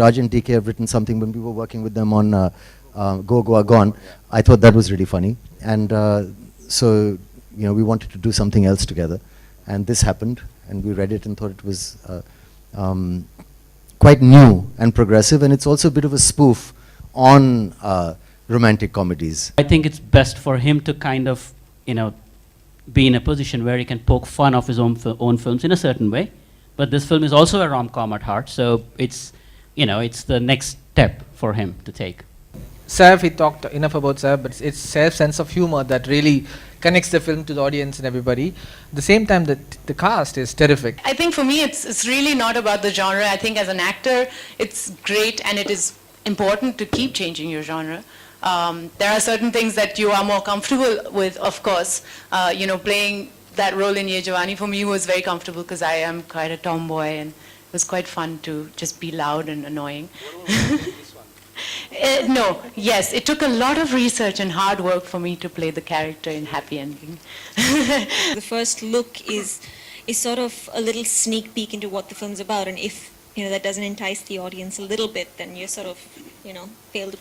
Raj and DK have written something when we were working with them on Go Goa Gone. I thought that was really funny, and so we wanted to do something else together, and this happened, and we read it and thought it was quite new and progressive, and it's also a bit of a spoof on romantic comedies. I think it's best for him to kind of be in a position where he can poke fun of his own films in a certain way, but this film is also a rom-com at heart, so it's the next step for him to take. Saif, he talked enough about Saif, but it's Saif's sense of humor that really connects the film to the audience and everybody. At the same time, the cast is terrific. I think for me, it's really not about the genre. I think as an actor, it's great and it is important to keep changing your genre. There are certain things that you are more comfortable with, of course. Playing that role in Ye Jawani for me was very comfortable because I am quite a tomboy, and it was quite fun to just be loud and annoying. Yes, it took a lot of research and hard work for me to play the character in Happy Ending. The first look is sort of a little sneak peek into what the film's about, and if that doesn't entice the audience a little bit, then you're sort of failed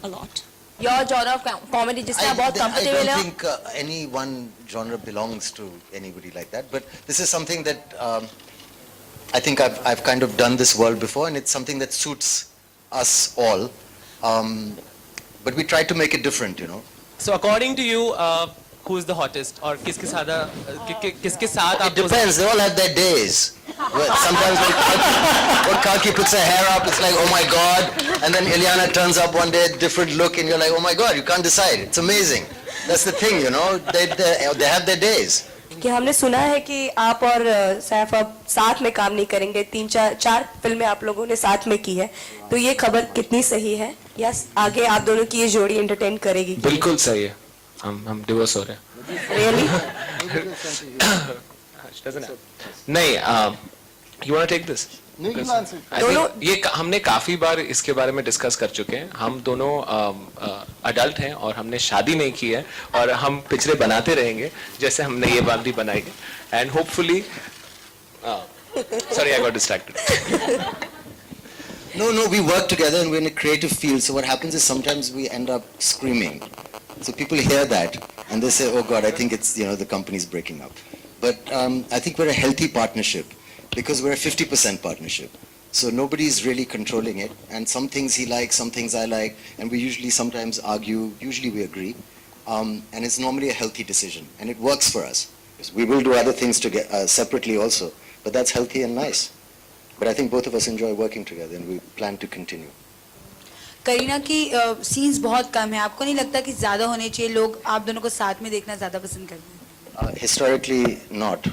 a lot. Your genre of comedy जिससे आप बहुत comfortable I हो? don't think any one genre belongs to anybody like that, but this is something that I think I've kind of done this world before, and it's something that suits us all, but we try to make it different, So according to you, who's the hottest, or किसके साथ It depends. They all have their days. Sometimes when Kalki puts her hair up, it's like, oh my God, and then Ileana turns up one day, different look, and you're like, oh my God, you can't decide. It's amazing. That's the thing, they have their days. कि हमने सुना है कि आप और सैफ अब साथ में काम नहीं करेंगे, 3-4 फिल्में आप लोगों ने साथ में की है, तो ये खबर कितनी सही है या आगे आप दोनों की ये जोड़ी एंटरटेन करेगी? बिल्कुल सही है, हम डिवोर्स हो रहे हैं। Really? नहीं, you want to take this? ये हमने काफी बार इसके बारे में डिस्कस कर चुके हैं। हम दोनों अडल्ट हैं और हमने शादी नहीं की है, और हम पिक्चरें बनाते रहेंगे जैसे हमने ये वाली बनाई है, and hopefully sorry I got distracted. No, we work together and we're in a creative field, so what happens is sometimes we end up screaming. So people hear that and they say, oh God, I think it's, the company's breaking up. But I think we're a healthy partnership, because we're a 50% partnership. So nobody's really controlling it, and some things he likes, some things I like, and we usually sometimes argue, usually we agree, and it's normally a healthy decision, and it works for us. We will do other things separately also, but that's healthy and nice. But I think both of us enjoy working together, and we plan to continue. Kareena की scenes बहुत कम है, आपको नहीं लगता कि ज़्यादा होने चाहिए? लोग आप दोनों को साथ में देखना ज़्यादा पसंद करते हैं? Historically, not.